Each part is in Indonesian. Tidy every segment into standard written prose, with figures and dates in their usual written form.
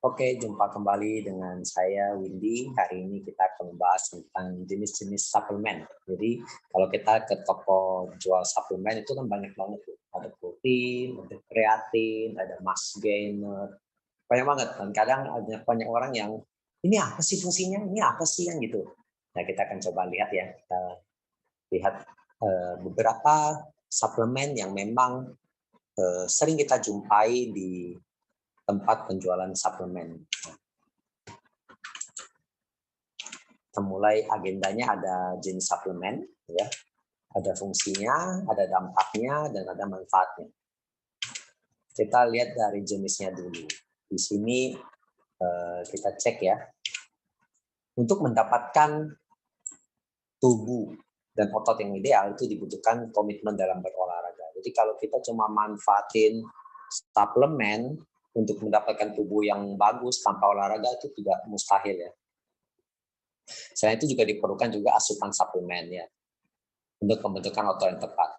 Oke, jumpa kembali dengan saya Windy. Hari ini kita akan membahas tentang jenis-jenis suplemen. Jadi kalau kita ke toko jual suplemen itu kan banyak banget tuh. Ada protein, ada kreatin, ada mass gainer, banyak banget. Dan kadang ada banyak orang yang ini apa sih fungsinya? Ini apa sih yang gitu? Nah, kita akan coba lihat ya. Kita lihat beberapa suplemen yang memang sering kita jumpai di tempat penjualan suplemen. Kita mulai agendanya ada jenis suplemen, ya, ada fungsinya, ada dampaknya, dan ada manfaatnya. Kita lihat dari jenisnya dulu. Di sini kita cek ya, untuk mendapatkan tubuh dan otot yang ideal itu dibutuhkan komitmen dalam berolahraga. Jadi kalau kita cuma manfaatin suplemen untuk mendapatkan tubuh yang bagus tanpa olahraga itu tidak mustahil ya. Selain itu juga diperlukan juga asupan suplemen ya, untuk pembentukan otot yang tepat.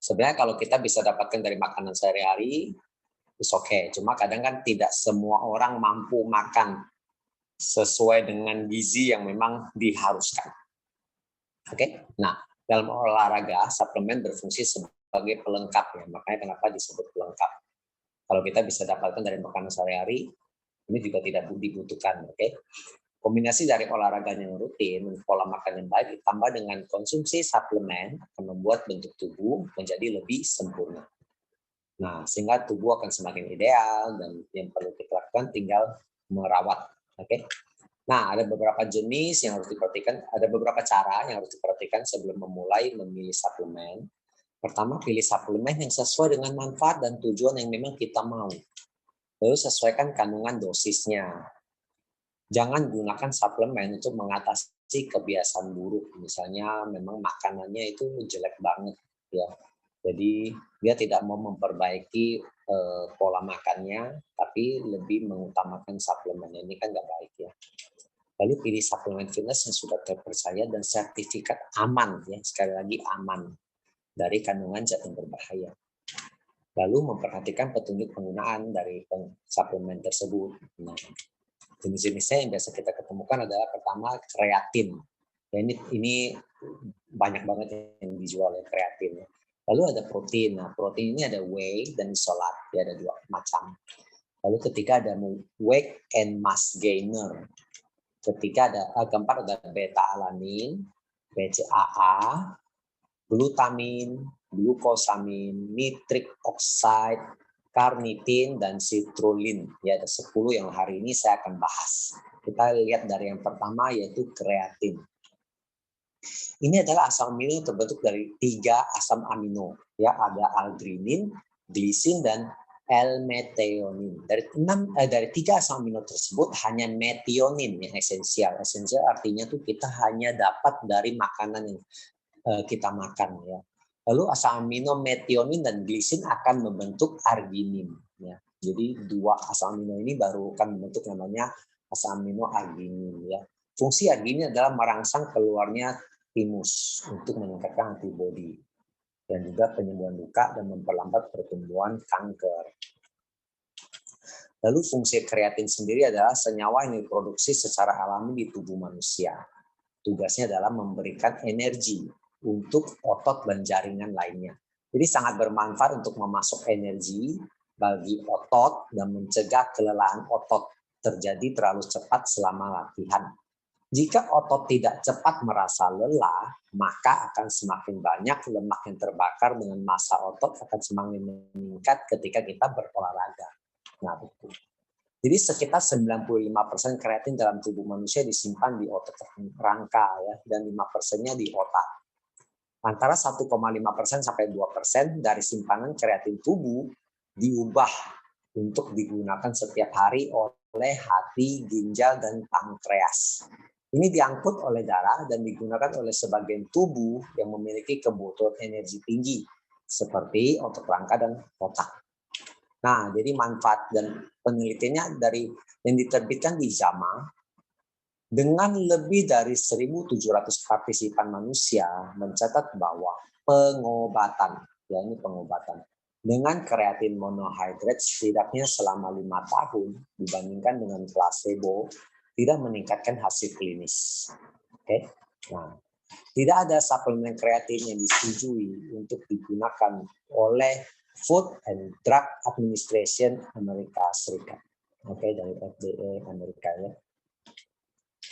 Sebenarnya kalau kita bisa dapatkan dari makanan sehari-hari, it's okay. Cuma kadang kan tidak semua orang mampu makan sesuai dengan gizi yang memang diharuskan. Oke, nah dalam olahraga suplemen berfungsi sebagai pelengkap ya, makanya kenapa disebut pelengkap. Kalau kita bisa dapatkan dari makanan sehari-hari, ini juga tidak dibutuhkan. Oke, kombinasi dari olahraga yang rutin, pola makan yang baik, ditambah dengan konsumsi suplemen akan membuat bentuk tubuh menjadi lebih sempurna. Nah, sehingga tubuh akan semakin ideal dan yang perlu kita lakukan tinggal merawat. Oke. Nah, ada beberapa jenis yang harus diperhatikan, ada beberapa cara yang harus diperhatikan sebelum memulai memilih suplemen. Pertama, pilih suplemen yang sesuai dengan manfaat dan tujuan yang memang kita mau. Lalu sesuaikan kandungan dosisnya. Jangan gunakan suplemen untuk mengatasi kebiasaan buruk. Misalnya memang makanannya itu jelek banget ya. Jadi dia tidak mau memperbaiki pola makannya, tapi lebih mengutamakan suplemen. Ini kan nggak baik ya. Lalu pilih suplemen fitness yang sudah terpercaya dan sertifikat aman ya. Sekali lagi aman dari kandungan zat yang berbahaya. Lalu memperhatikan petunjuk penggunaan dari suplemen tersebut. Nah, jenis-jenisnya yang biasa kita ketemukan adalah pertama kreatin. Ya, ini banyak banget yang dijual ya kreatin. Lalu ada protein. Nah, protein ini ada whey dan isolat. Ya, ada dua macam. Lalu ketiga ada weight and mass gainer. Ketiga ada keempat ada beta alanin, BCAA, glutamin, glukosamin, nitric oxide, karnitin, dan citrulline. Ya, ada 10 yang hari ini saya akan bahas. Kita lihat dari yang pertama yaitu kreatin. Ini adalah asam amino yang terbentuk dari 3 asam amino. Ya, ada arginin, glisin, dan L-methionin. Dari 3 asam amino tersebut hanya metionin yang esensial. Esensial artinya tuh kita hanya dapat dari makanan yang kita makan ya. Lalu asam amino metionin dan glisin akan membentuk arginin ya. Jadi 2 asam amino ini baru akan membentuk namanya asam amino arginin ya. Fungsi arginin adalah merangsang keluarnya timus untuk meningkatkan antibodi dan juga penyembuhan luka dan memperlambat pertumbuhan kanker. Lalu fungsi kreatin sendiri adalah senyawa yang diproduksi secara alami di tubuh manusia. Tugasnya adalah memberikan energi untuk otot dan jaringan lainnya. Jadi sangat bermanfaat untuk memasok energi bagi otot dan mencegah kelelahan otot terjadi terlalu cepat selama latihan. Jika otot tidak cepat merasa lelah, maka akan semakin banyak lemak yang terbakar dengan massa otot akan semakin meningkat ketika kita berolahraga. Nah, betul. Jadi sekitar 95% kreatin dalam tubuh manusia disimpan di otot rangka ya, dan 5%-nya di otak. Antara 1,5% sampai 2% dari simpanan kreatin tubuh diubah untuk digunakan setiap hari oleh hati, ginjal, dan pankreas. Ini diangkut oleh darah dan digunakan oleh sebagian tubuh yang memiliki kebutuhan energi tinggi, seperti otot rangka dan otak. Nah, jadi manfaat dan penelitiannya dari yang diterbitkan di JAMA, dengan lebih dari 1.700 partisipan manusia mencatat bahwa pengobatan, ya ini pengobatan, dengan kreatin monohydrate setidaknya selama 5 tahun dibandingkan dengan placebo tidak meningkatkan hasil klinis. Oke. Nah, tidak ada suplemen kreatin yang disetujui untuk digunakan oleh Food and Drug Administration Amerika Serikat. Oke, dari FDA Amerika ya.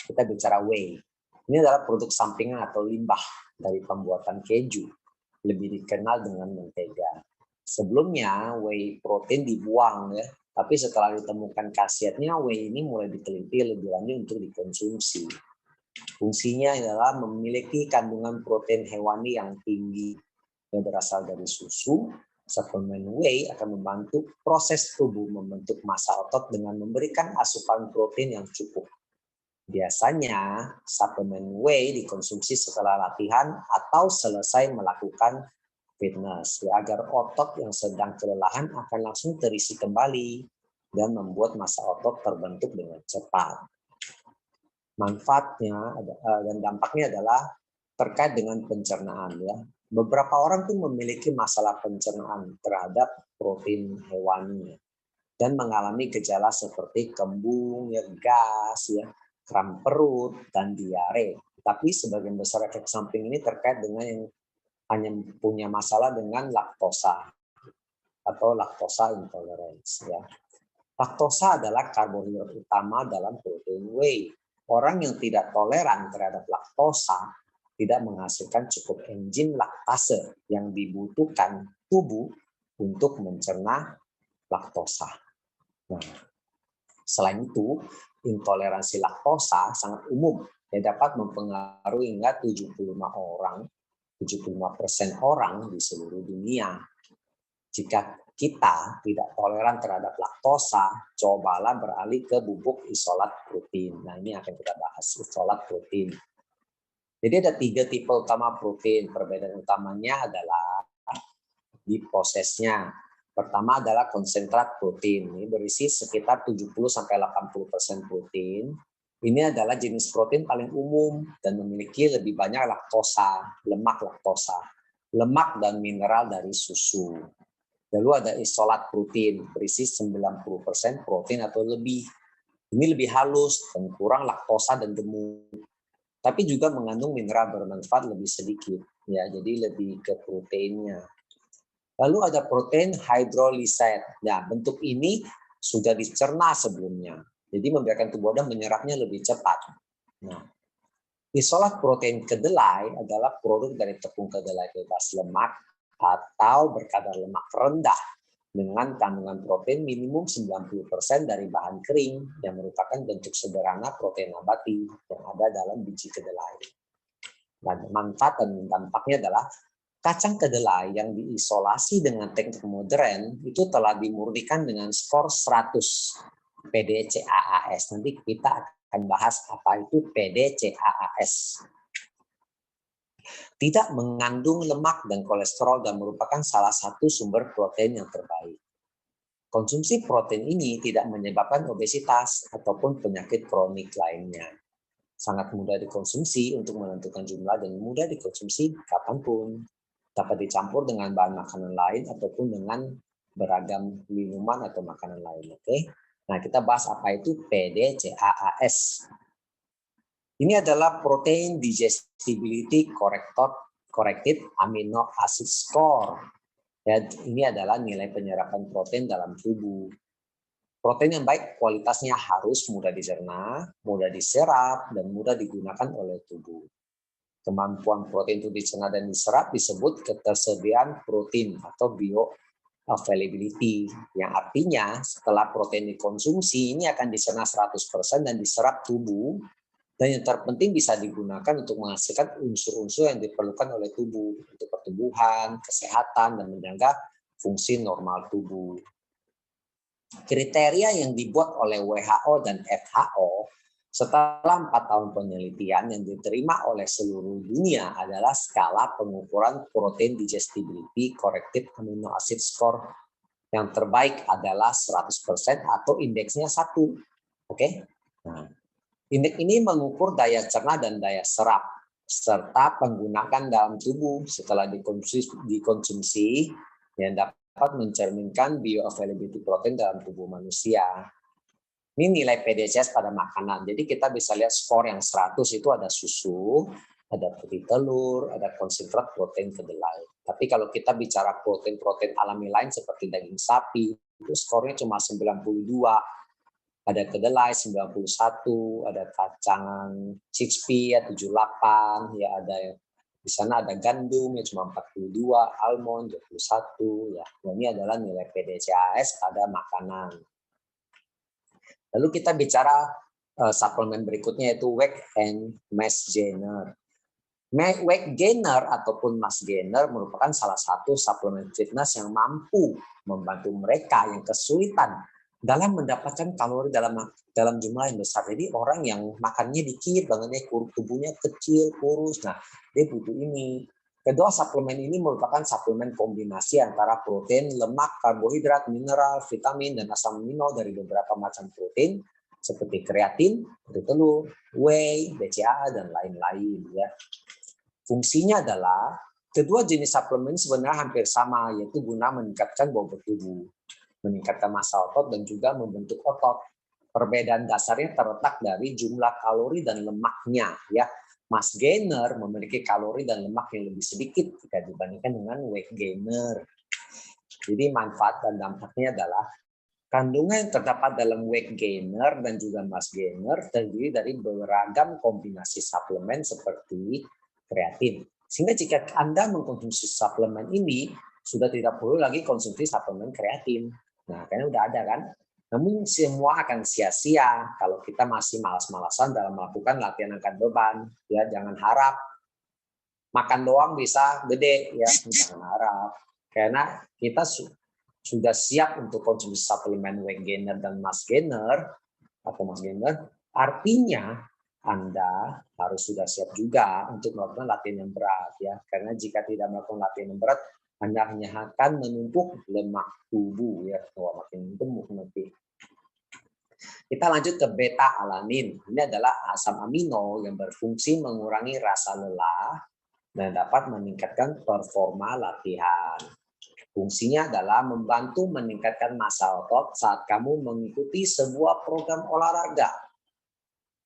Kita bicara whey. Ini adalah produk sampingan atau limbah dari pembuatan keju, lebih dikenal dengan mentega. Sebelumnya whey protein dibuang ya, tapi setelah ditemukan khasiatnya, whey ini mulai diteliti lebih lanjut untuk dikonsumsi. Fungsinya adalah memiliki kandungan protein hewani yang tinggi yang berasal dari susu. Suplemen whey akan membantu proses tubuh membentuk massa otot dengan memberikan asupan protein yang cukup. Biasanya suplemen whey dikonsumsi setelah latihan atau selesai melakukan fitness agar otot yang sedang kelelahan akan langsung terisi kembali dan membuat massa otot terbentuk dengan cepat. Manfaatnya dan dampaknya adalah terkait dengan pencernaan ya. Beberapa orang tuh memiliki masalah pencernaan terhadap protein hewani dan mengalami gejala seperti kembung, ya, gas, ya, kram perut dan diare. Tapi sebagian besar efek samping ini terkait dengan yang hanya punya masalah dengan laktosa atau laktosa intolerance ya. Laktosa adalah karbohidrat utama dalam protein whey. Orang yang tidak toleran terhadap laktosa tidak menghasilkan cukup enzim laktase yang dibutuhkan tubuh untuk mencerna laktosa. Nah, selain itu, intoleransi laktosa sangat umum dan dapat mempengaruhi hingga 75% orang di seluruh dunia. Jika kita tidak toleran terhadap laktosa, cobalah beralih ke bubuk isolat protein. Nah, ini akan kita bahas, isolat protein. Jadi ada 3 tipe utama protein. Perbedaan utamanya adalah di prosesnya. Pertama adalah konsentrat protein. Ini berisi sekitar 70-80% protein. Ini adalah jenis protein paling umum dan memiliki lebih banyak laktosa, lemak dan mineral dari susu. Lalu ada isolat protein, berisi 90% protein atau lebih. Ini lebih halus dan kurang laktosa dan gemuk. Tapi juga mengandung mineral bermanfaat lebih sedikit. Ya, jadi lebih ke proteinnya. Lalu ada protein hydrolysate. Nah, bentuk ini sudah dicerna sebelumnya. Jadi membiarkan tubuh Anda menyerapnya lebih cepat. Nah, isolat protein kedelai adalah produk dari tepung kedelai bebas lemak atau berkadar lemak rendah dengan kandungan protein minimum 90% dari bahan kering yang merupakan bentuk sederhana protein nabati yang ada dalam biji kedelai. Dan manfaat dan dampaknya adalah kacang kedelai yang diisolasi dengan teknik modern itu telah dimurnikan dengan skor 100 PDCAAS. Nanti kita akan bahas apa itu PDCAAS. Tidak mengandung lemak dan kolesterol dan merupakan salah satu sumber protein yang terbaik. Konsumsi protein ini tidak menyebabkan obesitas ataupun penyakit kronik lainnya. Sangat mudah dikonsumsi untuk menentukan jumlah dan mudah dikonsumsi kapanpun. Dapat dicampur dengan bahan makanan lain ataupun dengan beragam minuman atau makanan lain. Oke? Nah, kita bahas apa itu PDCAAS. Ini adalah Protein Digestibility Corrected Amino Acid Score. Ya, ini adalah nilai penyerapan protein dalam tubuh. Protein yang baik kualitasnya harus mudah dicerna, mudah diserap, dan mudah digunakan oleh tubuh. Kemampuan protein untuk dicerna dan diserap disebut ketersediaan protein atau bioavailability, yang artinya setelah protein dikonsumsi ini akan dicerna 100% dan diserap tubuh, dan yang terpenting bisa digunakan untuk menghasilkan unsur-unsur yang diperlukan oleh tubuh untuk pertumbuhan, kesehatan, dan menjaga fungsi normal tubuh. Kriteria yang dibuat oleh WHO dan FAO setelah 4 tahun penelitian yang diterima oleh seluruh dunia adalah skala pengukuran Protein Digestibility Corrected Amino Acid Score. Yang terbaik adalah 100% atau indeksnya 1. Oke? Nah, indeks ini mengukur daya cerna dan daya serap serta penggunaan dalam tubuh setelah dikonsumsi yang dapat mencerminkan bioavailability protein dalam tubuh manusia. Ini nilai PDCAAS pada makanan. Jadi kita bisa lihat skor yang 100 itu ada susu, ada putih telur, ada konsentrat protein kedelai. Tapi kalau kita bicara protein-protein alami lain seperti daging sapi, itu skornya cuma 92. Ada kedelai 91, ada kacang chickpea 78, ya ada di sana ada gandum yang cuma 42, almond 21, ya. Ini adalah nilai PDCAAS pada makanan. Lalu kita bicara suplemen berikutnya yaitu weight and mass gainer. Weight gainer ataupun mass gainer merupakan salah satu suplemen fitness yang mampu membantu mereka yang kesulitan dalam mendapatkan kalori dalam jumlah yang besar. Jadi orang yang makannya dikit banget, tubuhnya kecil, kurus, nah dia butuh ini. Kedua, suplemen ini merupakan suplemen kombinasi antara protein, lemak, karbohidrat, mineral, vitamin, dan asam amino dari beberapa macam protein seperti kreatin, putih telur, whey, BCAA, dan lain-lain. Ya. Fungsinya adalah kedua jenis suplemen sebenarnya hampir sama, yaitu guna meningkatkan bobot tubuh, meningkatkan massa otot, dan juga membentuk otot. Perbedaan dasarnya terletak dari jumlah kalori dan lemaknya. Ya. Mass gainer memiliki kalori dan lemak yang lebih sedikit jika dibandingkan dengan weight gainer. Jadi manfaat dan dampaknya adalah kandungan yang terdapat dalam weight gainer dan juga mass gainer terdiri dari beragam kombinasi suplemen seperti kreatin. Sehingga jika Anda mengkonsumsi suplemen ini, sudah tidak perlu lagi konsumsi suplemen kreatin. Nah, karena udah ada kan? Namun semua akan sia-sia kalau kita masih malas-malasan dalam melakukan latihan angkat beban. Ya, jangan harap makan doang bisa gede, ya, jangan harap. Karena kita sudah siap untuk konsumsi suplemen weight gainer dan mass gainer atau mass gainer, artinya Anda harus sudah siap juga untuk melakukan latihan yang berat, ya. Karena jika tidak melakukan latihan yang berat, Anda hanya akan menumpuk lemak tubuh, ya, makin gemuk nanti. Kita lanjut ke beta alanin. Ini adalah asam amino yang berfungsi mengurangi rasa lelah dan dapat meningkatkan performa latihan. Fungsinya adalah membantu meningkatkan massa otot saat kamu mengikuti sebuah program olahraga.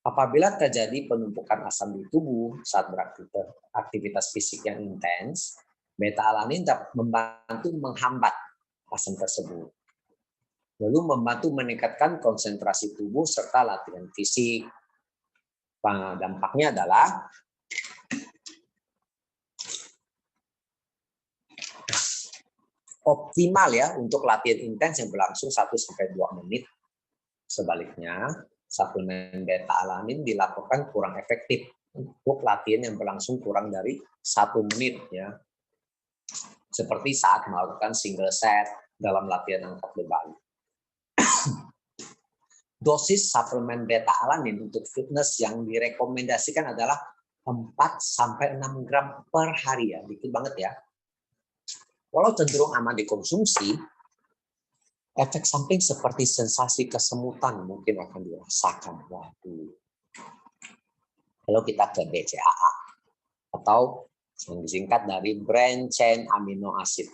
Apabila terjadi penumpukan asam di tubuh saat beraktivitas fisik yang intens, beta-alanin dapat membantu menghambat asam tersebut. Lalu membantu meningkatkan konsentrasi tubuh serta latihan fisik. Dampaknya adalah optimal ya untuk latihan intens yang berlangsung 1-2 menit. Sebaliknya, suplemen beta-alanin dilakukan kurang efektif untuk latihan yang berlangsung kurang dari 1 menit ya. Seperti saat melakukan single set dalam latihan angkat beban. Dosis suplemen beta-alanin untuk fitness yang direkomendasikan adalah 4-6 gram per hari ya, dikit banget ya. Walau cenderung aman dikonsumsi, efek samping seperti sensasi kesemutan mungkin akan dirasakan. Waduh. Lalu kita ke BCAA atau yang disingkat dari branched chain amino acid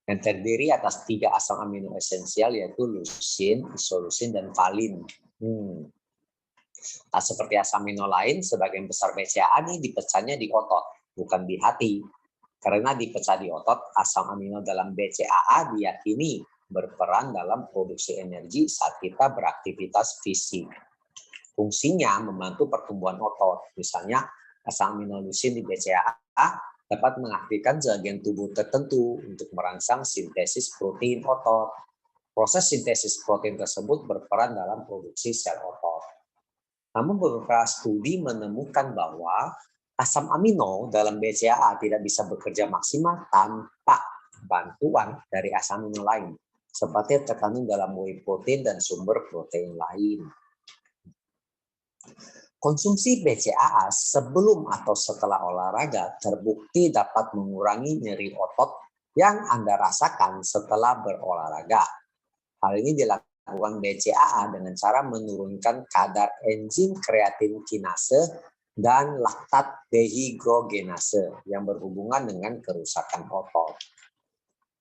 yang terdiri atas 3 asam amino esensial yaitu leucin, isoleucin, dan valin. Tak seperti asam amino lain, sebagian besar BCAA ini dipecahnya di otot, bukan di hati. Karena dipecah di otot, asam amino dalam BCAA diyakini berperan dalam produksi energi saat kita beraktivitas fisik. Fungsinya membantu pertumbuhan otot. Misalnya, asam amino leucin di BCAA dapat mengaktifkan bagian tubuh tertentu untuk merangsang sintesis protein otot. Proses sintesis protein tersebut berperan dalam produksi sel otot. Namun beberapa studi menemukan bahwa asam amino dalam BCAA tidak bisa bekerja maksimal tanpa bantuan dari asam amino lain, seperti terkandung dalam whey protein dan sumber protein lain. Konsumsi BCAA sebelum atau setelah olahraga terbukti dapat mengurangi nyeri otot yang Anda rasakan setelah berolahraga. Hal ini dilakukan BCAA dengan cara menurunkan kadar enzim kreatin kinase dan laktat dehidrogenase yang berhubungan dengan kerusakan otot.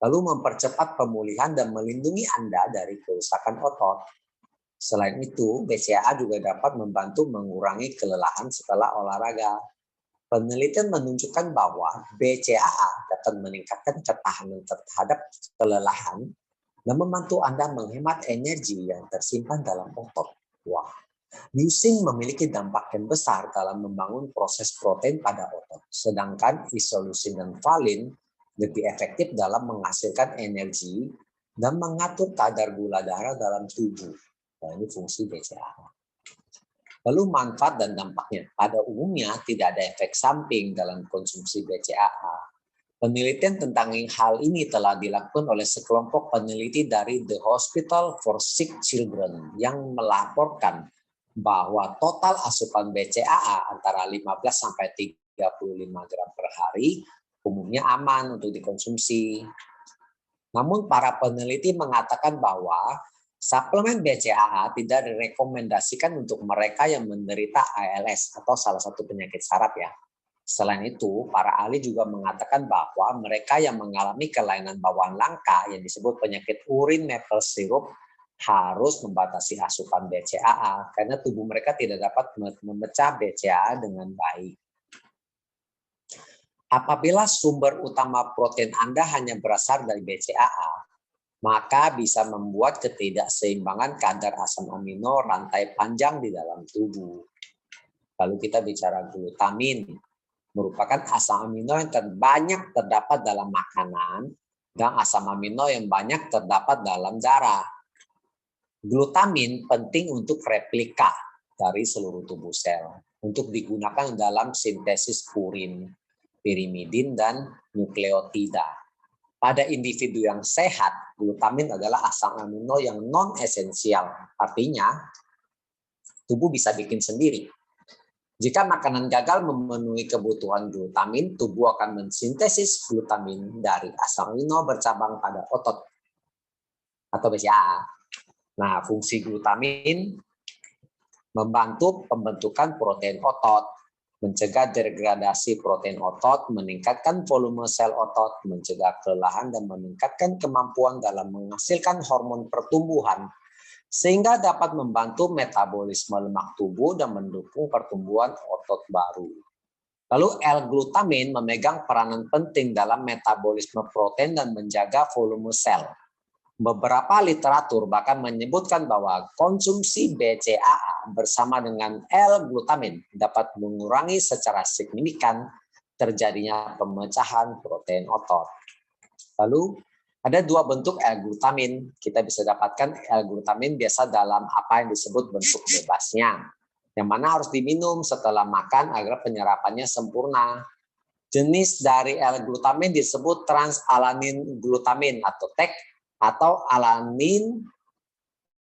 lalu mempercepat pemulihan dan melindungi Anda dari kerusakan otot. Selain itu, BCAA juga dapat membantu mengurangi kelelahan setelah olahraga. Penelitian menunjukkan bahwa BCAA dapat meningkatkan ketahanan terhadap kelelahan dan membantu Anda menghemat energi yang tersimpan dalam otot. Wah, leucine memiliki dampak yang besar dalam membangun proses protein pada otot, sedangkan isoleucine dan valin lebih efektif dalam menghasilkan energi dan mengatur kadar gula darah dalam tubuh. Nah, ini fungsi BCAA. Lalu manfaat dan dampaknya. Pada umumnya tidak ada efek samping dalam konsumsi BCAA. Penelitian tentang hal ini telah dilakukan oleh sekelompok peneliti dari The Hospital for Sick Children yang melaporkan bahwa total asupan BCAA antara 15 sampai 35 gram per hari umumnya aman untuk dikonsumsi. Namun para peneliti mengatakan bahwa suplemen BCAA tidak direkomendasikan untuk mereka yang menderita ALS atau salah satu penyakit saraf ya. Selain itu, para ahli juga mengatakan bahwa mereka yang mengalami kelainan bawaan langka yang disebut penyakit urin maple syrup harus membatasi asupan BCAA karena tubuh mereka tidak dapat memecah BCAA dengan baik. Apabila sumber utama protein Anda hanya berasal dari BCAA, maka bisa membuat ketidakseimbangan kadar asam amino rantai panjang di dalam tubuh. Lalu kita bicara glutamin, merupakan asam amino yang terbanyak terdapat dalam makanan dan asam amino yang banyak terdapat dalam darah. Glutamin penting untuk replika dari seluruh tubuh sel, untuk digunakan dalam sintesis purin, pirimidin, dan nukleotida. Pada individu yang sehat, glutamin adalah asam amino yang non-esensial. Artinya, tubuh bisa bikin sendiri. Jika makanan gagal memenuhi kebutuhan glutamin, tubuh akan mensintesis glutamin dari asam amino bercabang pada otot atau BCAA. Nah, fungsi glutamin membantu pembentukan protein otot, mencegah degradasi protein otot, meningkatkan volume sel otot, mencegah kelelahan, dan meningkatkan kemampuan dalam menghasilkan hormon pertumbuhan, sehingga dapat membantu metabolisme lemak tubuh dan mendukung pertumbuhan otot baru. Lalu L-glutamin memegang peranan penting dalam metabolisme protein dan menjaga volume sel. Beberapa literatur bahkan menyebutkan bahwa konsumsi BCAA bersama dengan L-glutamin dapat mengurangi secara signifikan terjadinya pemecahan protein otot. Lalu ada dua bentuk L-glutamin. Kita bisa dapatkan L-glutamin biasa dalam apa yang disebut bentuk bebasnya, yang mana harus diminum setelah makan agar penyerapannya sempurna. Jenis dari L-glutamin disebut trans-alanin glutamin atau TEG atau alanin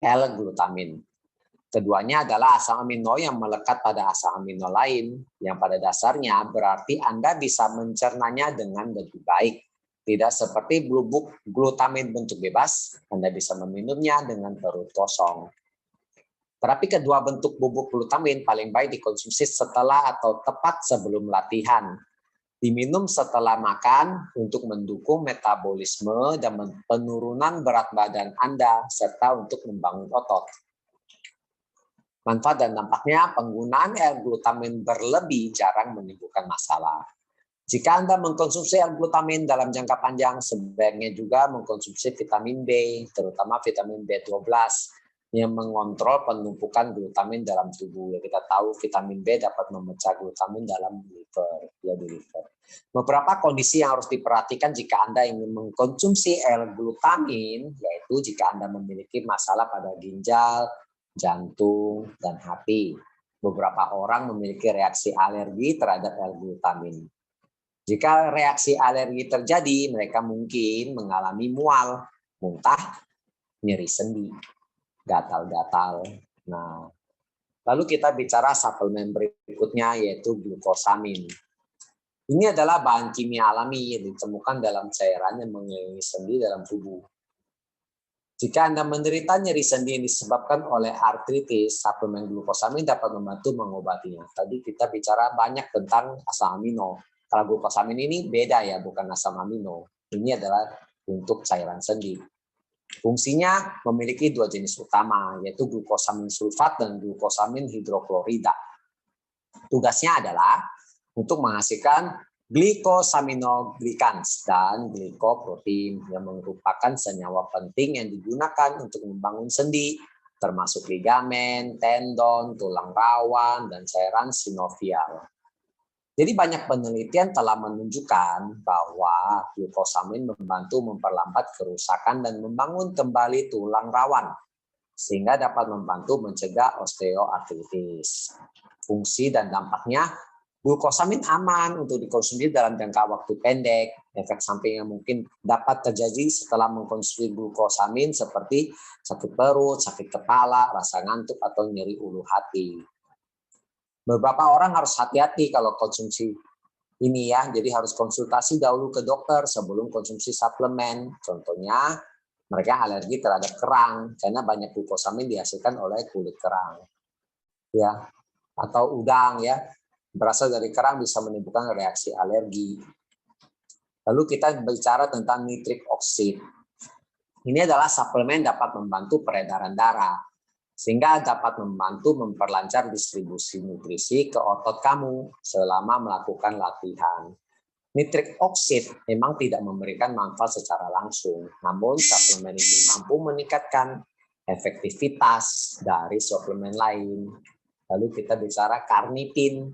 L-glutamin. Keduanya adalah asam amino yang melekat pada asam amino lain, yang pada dasarnya berarti Anda bisa mencernanya dengan lebih baik. Tidak seperti bubuk glutamin bentuk bebas, Anda bisa meminumnya dengan perut kosong. Tetapi kedua bentuk bubuk glutamin paling baik dikonsumsi setelah atau tepat sebelum latihan. Diminum setelah makan untuk mendukung metabolisme dan penurunan berat badan Anda, serta untuk membangun otot. Manfaat dan dampaknya, penggunaan L-glutamin berlebih jarang menimbulkan masalah. Jika Anda mengkonsumsi L-glutamin dalam jangka panjang, sebaiknya juga mengkonsumsi vitamin B, terutama vitamin B12, yang mengontrol penumpukan glutamin dalam tubuh. Kita tahu vitamin B dapat memecah glutamin dalam liver. Beberapa kondisi yang harus diperhatikan jika Anda ingin mengkonsumsi L-glutamin, yaitu jika Anda memiliki masalah pada ginjal, jantung, dan hati. Beberapa orang memiliki reaksi alergi terhadap L-glutamin. Jika reaksi alergi terjadi, mereka mungkin mengalami mual, muntah, nyeri sendi, gatal-gatal. Nah, lalu kita bicara suplemen berikutnya yaitu glukosamin. Ini adalah bahan kimia alami yang ditemukan dalam cairan yang mengelilingi sendi dalam tubuh. Jika Anda menderita nyeri sendi yang disebabkan oleh artritis, suplemen glukosamin dapat membantu mengobatinya. Tadi kita bicara banyak tentang asam amino. Kalau glukosamin ini beda ya, bukan asam amino. Ini adalah untuk cairan sendi. Fungsinya memiliki dua jenis utama, yaitu glukosamin sulfat dan glukosamin hidroklorida. Tugasnya adalah untuk menghasilkan glikosaminoglikans dan glikoprotein yang merupakan senyawa penting yang digunakan untuk membangun sendi, termasuk ligamen, tendon, tulang rawan, dan cairan sinovial. Jadi banyak penelitian telah menunjukkan bahwa glukosamin membantu memperlambat kerusakan dan membangun kembali tulang rawan, sehingga dapat membantu mencegah osteoartritis. Fungsi dan dampaknya, glukosamin aman untuk dikonsumsi dalam jangka waktu pendek. Efek samping yang mungkin dapat terjadi setelah mengkonsumsi glukosamin seperti sakit perut, sakit kepala, rasa ngantuk, atau nyeri ulu hati. Beberapa orang harus hati-hati kalau konsumsi ini ya, jadi harus konsultasi dahulu ke dokter sebelum konsumsi suplemen. Contohnya, mereka alergi terhadap kerang karena banyak glukosamin dihasilkan oleh kulit kerang, ya, atau udang ya, berasal dari kerang bisa menimbulkan reaksi alergi. Lalu kita bicara tentang nitrik oksid. Ini adalah suplemen dapat membantu peredaran darah, sehingga dapat membantu memperlancar distribusi nutrisi ke otot kamu selama melakukan latihan. Nitrik oksid memang tidak memberikan manfaat secara langsung, namun suplemen ini mampu meningkatkan efektivitas dari suplemen lain. Lalu kita bicara karnitin.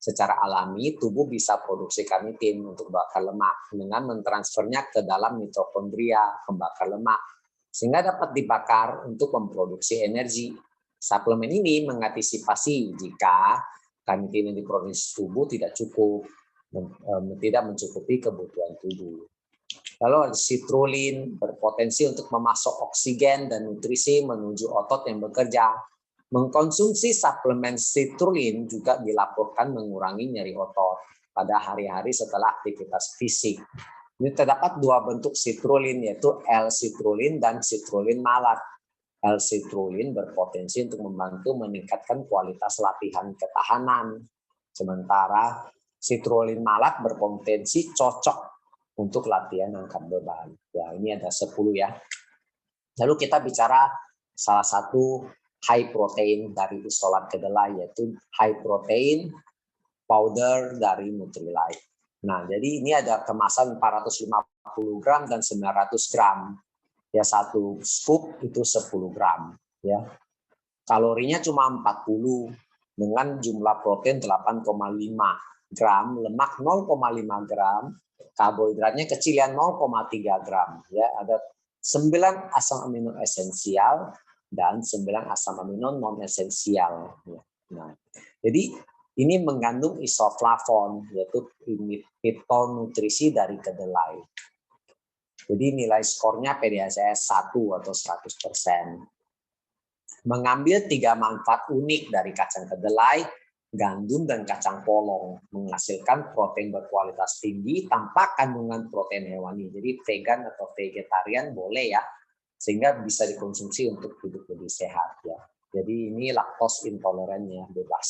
Secara alami, tubuh bisa produksi karnitin untuk bakar lemak dengan mentransfernya ke dalam mitokondria, pembakar lemak, sehingga dapat dibakar untuk memproduksi energi. Suplemen ini mengantisipasi jika karnitin yang diproduksi tubuh tidak cukup, tidak mencukupi kebutuhan tubuh. Lalu citrulline berpotensi untuk memasok oksigen dan nutrisi menuju otot yang bekerja. Mengkonsumsi suplemen citrulline juga dilaporkan mengurangi nyeri otot pada hari-hari setelah aktivitas fisik. Ini terdapat dua bentuk citrulline, yaitu L-citrulline dan citrulline malat. L-citrulline berpotensi untuk membantu meningkatkan kualitas latihan ketahanan. Sementara citrulline malat berpotensi cocok untuk latihan angkat beban. Ya, ini ada 10 ya. Lalu kita bicara salah satu high protein dari isolat kedelai, yaitu high protein powder dari Nutrilite. Nah, jadi ini ada kemasan 450 gram dan 900 gram. Ya, satu scoop itu 10 gram. Ya. Kalorinya cuma 40 dengan jumlah protein 8,5 gram, lemak 0,5 gram, karbohidratnya kecil ya 0,3 gram. Ya, ada 9 asam amino esensial dan 9 asam amino non esensial. Nah, jadi ini mengandung isoflavon, yaitu fitonutrisi dari kedelai. Jadi nilai skornya PDACS 1 atau 100%. Mengambil 3 manfaat unik dari kacang kedelai, gandum, dan kacang polong, menghasilkan protein berkualitas tinggi tanpa kandungan protein hewani. Jadi vegan atau vegetarian boleh ya, sehingga bisa dikonsumsi untuk hidup lebih sehat ya. Jadi ini laktos intolerannya bebas.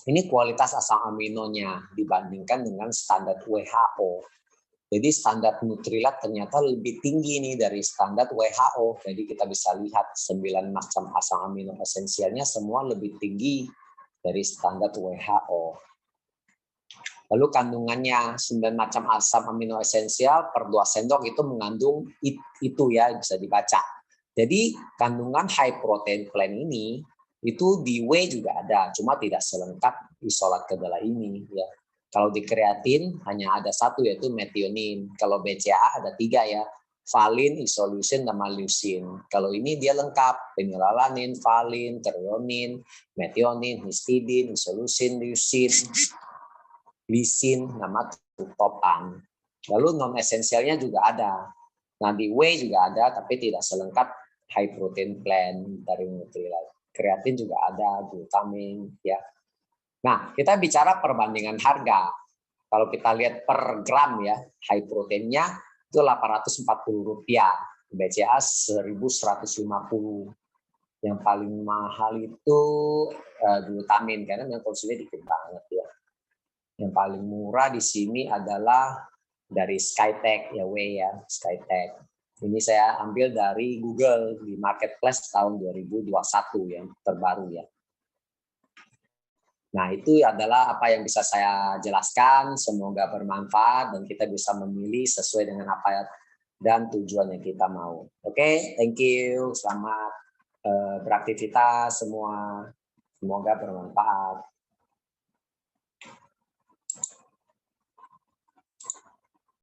Ini kualitas asam aminonya dibandingkan dengan standar WHO. Jadi standar Nutrilite ternyata lebih tinggi nih dari standar WHO. Jadi kita bisa lihat 9 macam asam amino esensialnya semua lebih tinggi dari standar WHO. Lalu kandungannya 9 macam asam amino esensial per 2 sendok itu mengandung itu ya, bisa dibaca. Jadi kandungan high protein plant ini itu di whey juga ada, cuma tidak selengkap isolat kedelai ini ya. Kalau di kreatin hanya ada 1 yaitu methionine. Kalau BCAA ada 3 ya, valin, isoleucin, dan leucin. Kalau ini dia lengkap, phenylalanin, valin, threonine, methionine, histidine, isoleucin, leucin, lisin, nama tryptophan. Lalu non esensialnya juga ada. Nah di whey juga ada, tapi tidak selengkap high protein plant dari Nutrilite. Kreatin juga ada, glutamin, ya. Nah kita bicara perbandingan harga. Kalau kita lihat per gram ya, high proteinnya itu Rp840, BCA 1.150. Yang paling mahal itu glutamin karena yang konsumsinya dikit banget ya. Yang paling murah di sini adalah dari Skytech ya, Skytech. Ini saya ambil dari Google di Marketplace tahun 2021 yang terbaru ya. Nah, itu adalah apa yang bisa saya jelaskan. Semoga bermanfaat dan kita bisa memilih sesuai dengan apa dan tujuan yang kita mau. Oke, thank you. Selamat beraktivitas semua. Semoga bermanfaat.